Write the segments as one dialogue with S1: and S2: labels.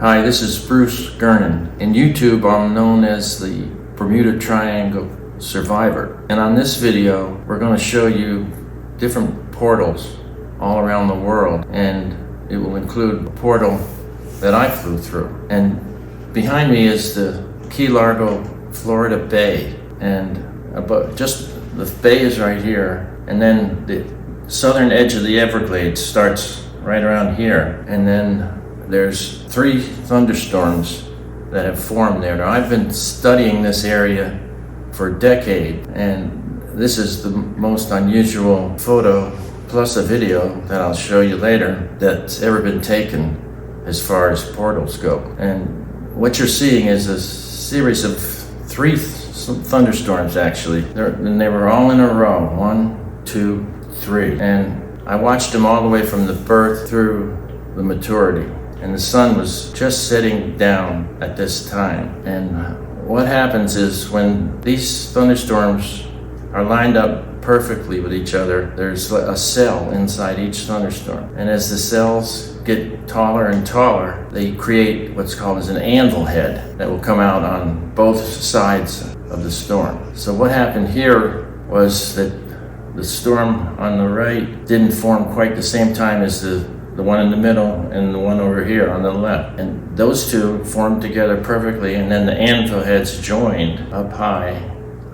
S1: Hi, this is Bruce Gernon. In YouTube, I'm known as the Bermuda Triangle Survivor. And on this video, we're going to show you different portals all around the world. And it will include a portal that I flew through. And behind me is the Key Largo, Florida Bay. And just the bay is right here. And then the southern edge of the Everglades starts right around here. And then there's 3 thunderstorms that have formed there. Now, I've been studying this area for a decade, and this is the most unusual photo plus a video that I'll show you later that's ever been taken as far as portals go. And what you're seeing is a series of 3 thunderstorms, actually. And they were all in a row, 1, 2, 3. And I watched them all the way from the birth through the maturity. And the sun was just setting down at this time. And what happens is when these thunderstorms are lined up perfectly with each other, there's a cell inside each thunderstorm. And as the cells get taller and taller, they create what's called as an anvil head that will come out on both sides of the storm. So what happened here was that the storm on the right didn't form quite the same time as the one in the middle and the one over here on the left. And those 2 formed together perfectly, and then the anvil heads joined up high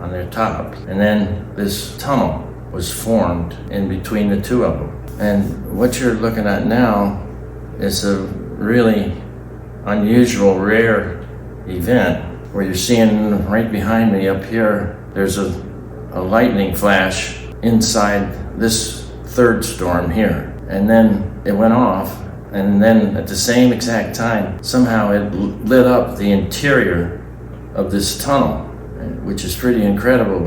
S1: on their top. And then this tunnel was formed in between the 2 of them. And what you're looking at now is a really unusual, rare event where you're seeing right behind me up here, there's a lightning flash inside this 3rd storm here. And then it went off, and then at the same exact time, somehow it lit up the interior of this tunnel, which is pretty incredible.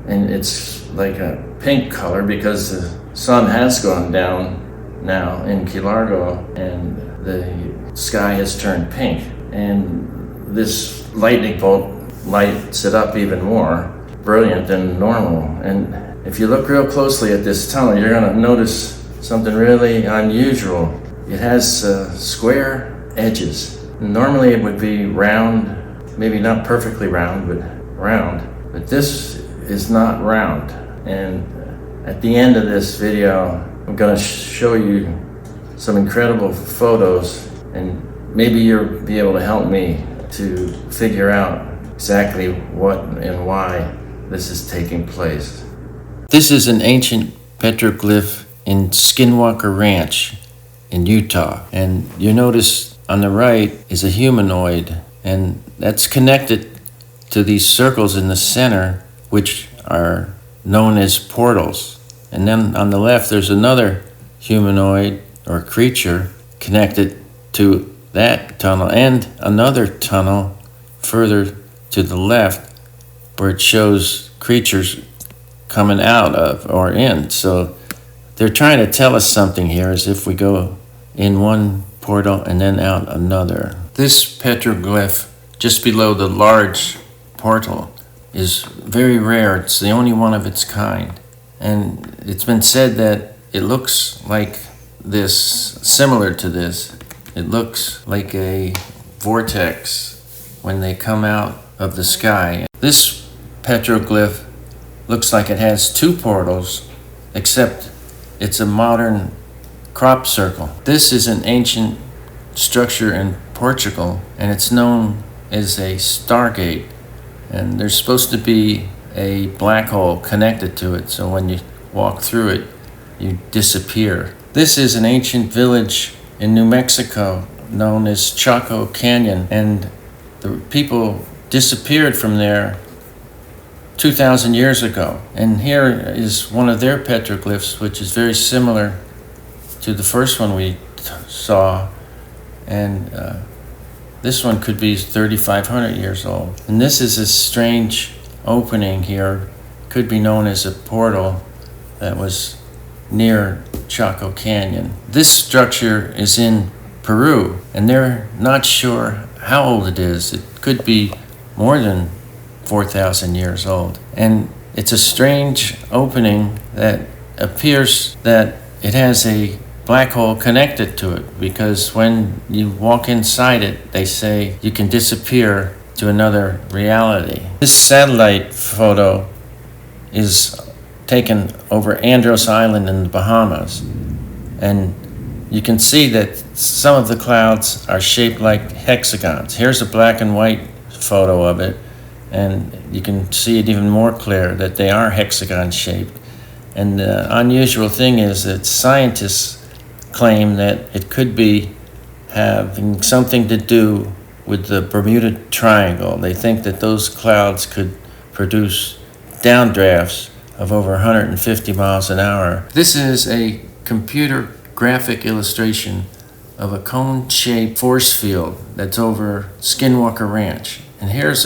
S1: And it's like a pink color because the sun has gone down now in Key Largo, and the sky has turned pink. And this lightning bolt lights it up even more brilliant than normal. And if you look real closely at this tunnel, you're going to notice something really unusual. It has square edges. Normally it would be round, maybe not perfectly round, but round. But this is not round. And at the end of this video, I'm going to show you some incredible photos, and maybe you'll be able to help me to figure out exactly what and why this is taking place. This is an ancient petroglyph in Skinwalker Ranch in Utah. And you notice on the right is a humanoid, and that's connected to these circles in the center, which are known as portals. And then on the left, there's another humanoid or creature connected to that tunnel, and another tunnel further to the left where it shows creatures coming out of or in. So they're trying to tell us something here, as if we go in one portal and then out another. This petroglyph just below the large portal is very rare. It's the only one of its kind. And it's been said that it looks like this, similar to this. It looks like a vortex when they come out of the sky. This petroglyph looks like it has 2 portals, except it's a modern crop circle. This is an ancient structure in Portugal, and it's known as a stargate. And there's supposed to be a black hole connected to it, so when you walk through it, you disappear. This is an ancient village in New Mexico known as Chaco Canyon, and the people disappeared from there 2,000 years ago. And here is one of their petroglyphs, which is very similar to the first one we saw. And this one could be 3,500 years old. And this is a strange opening here, could be known as a portal that was near Chaco Canyon. This structure is in Peru, and they're not sure how old it is. It could be more than 4,000 years old. And it's a strange opening that appears that it has a black hole connected to it, because when you walk inside it, they say you can disappear to another reality. This satellite photo is taken over Andros Island in the Bahamas, and you can see that some of the clouds are shaped like hexagons. Here's a black and white photo of it, and you can see it even more clear that they are hexagon shaped. And the unusual thing is that scientists claim that it could be having something to do with the Bermuda Triangle. They think that those clouds could produce downdrafts of over 150 miles an hour. This is a computer graphic illustration of a cone-shaped force field that's over Skinwalker Ranch. And here's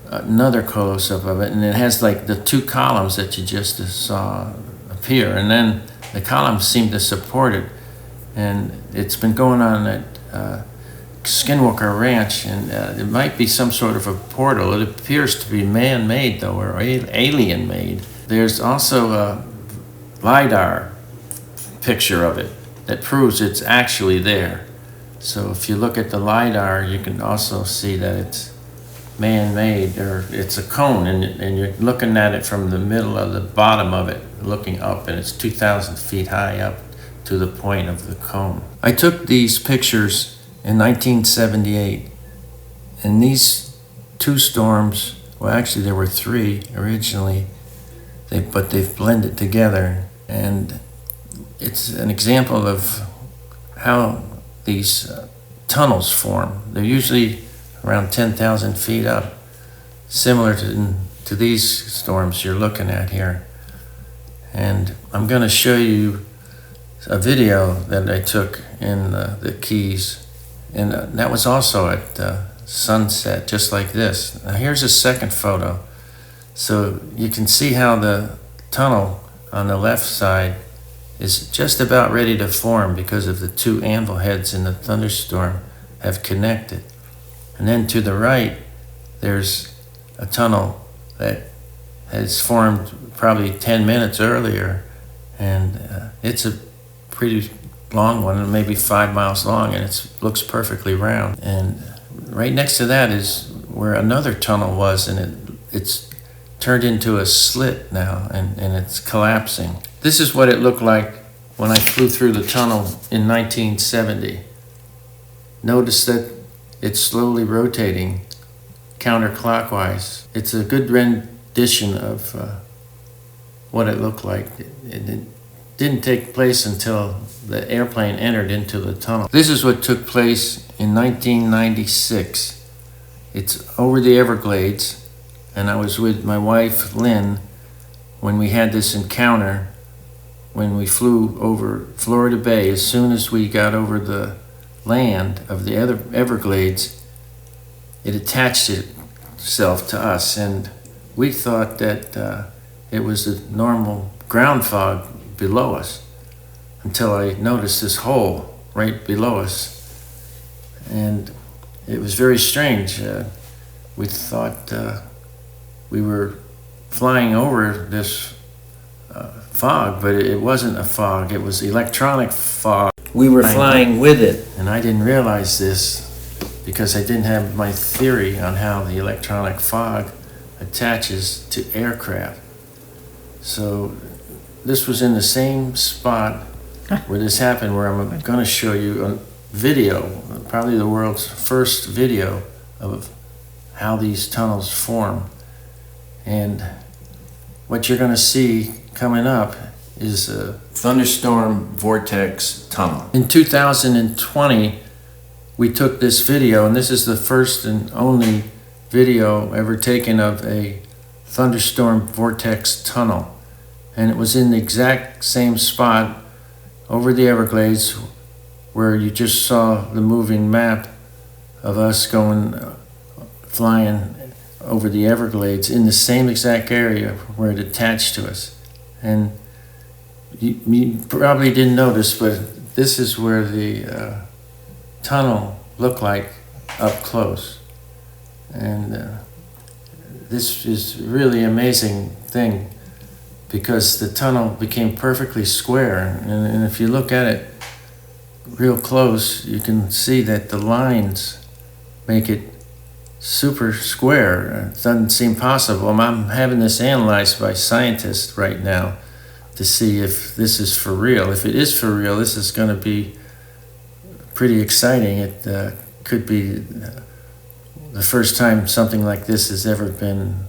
S1: another close-up of it, and it has like the two columns that you just saw appear, and then the columns seem to support it. And it's been going on at Skinwalker Ranch, and it might be some sort of a portal. It appears to be man-made, though, or alien-made. There's also a LiDAR picture of it that proves it's actually there. So if you look at the LiDAR, you can also see that it's man-made, or it's a cone, and you're looking at it from the middle of the bottom of it, looking up, and it's 2,000 feet high up to the point of the cone. I took these pictures in 1978, and these two storms, well, actually there were three originally, but they've blended together, and it's an example of how these tunnels form. They're usually around 10,000 feet up, similar to these storms you're looking at here. And I'm going to show you a video that I took in the Keys, and that was also at sunset, just like this. Now here's a second photo. So you can see how the tunnel on the left side is just about ready to form because of the two anvil heads in the thunderstorm have connected. And then to the right, there's a tunnel that has formed probably 10 minutes earlier, and it's a pretty long one, maybe 5 miles long, and it looks perfectly round. And right next to that is where another tunnel was, and it's turned into a slit now, and it's collapsing. This is what it looked like when I flew through the tunnel in 1970. Notice that it's slowly rotating counterclockwise. It's a good rendition of what it looked like. It didn't take place until the airplane entered into the tunnel. This is what took place in 1996. It's over the Everglades, and I was with my wife, Lynn, when we had this encounter when we flew over Florida Bay. As soon as we got over the land of the Everglades, it attached itself to us, and we thought that it was a normal ground fog below us until I noticed this hole right below us, and it was very strange. We thought we were flying over this fog, but it wasn't a fog. It was electronic fog. We were flying with it, and I didn't realize this because I didn't have my theory on how the electronic fog attaches to aircraft. So this was in the same spot where this happened, where I'm going to show you a video, probably the world's first video of how these tunnels form. And what you're going to see coming up is a thunderstorm vortex tunnel. In 2020, we took this video, and this is the first and only video ever taken of a thunderstorm vortex tunnel. And it was in the exact same spot over the Everglades where you just saw the moving map of us flying over the Everglades, in the same exact area where it attached to us. And you probably didn't notice, but this is where the tunnel looked like up close. And this is really amazing thing because the tunnel became perfectly square. And if you look at it real close, you can see that the lines make it super square. It doesn't seem possible. I'm having this analyzed by scientists right now to see if this is for real. If it is for real, this is going to be pretty exciting. It could be the first time something like this has ever been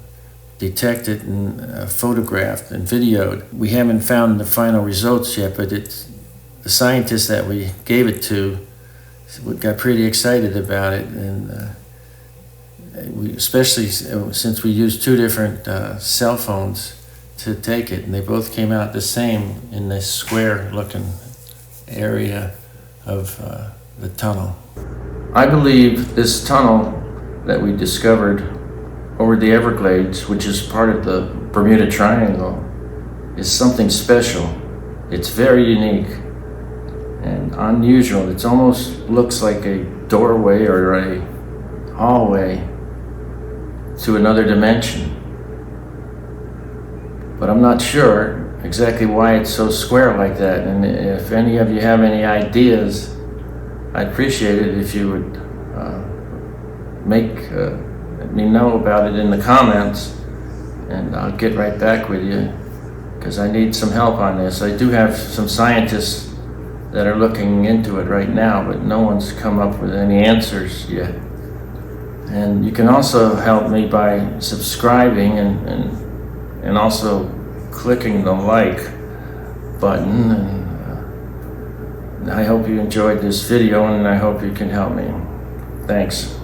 S1: detected and photographed and videoed. We haven't found the final results yet, but the scientists that we gave it to got pretty excited about it, and especially since we used two different cell phones to take it, and they both came out the same in this square looking area of the tunnel. I believe this tunnel that we discovered over the Everglades, which is part of the Bermuda Triangle, is something special. It's very unique and unusual. It almost looks like a doorway or a hallway to another dimension. But I'm not sure exactly why it's so square like that. And if any of you have any ideas, I'd appreciate it if you would let me know about it in the comments, and I'll get right back with you, because I need some help on this. I do have some scientists that are looking into it right now, but no one's come up with any answers yet. And you can also help me by subscribing and also clicking the like button. And I hope you enjoyed this video, and I hope you can help me. Thanks.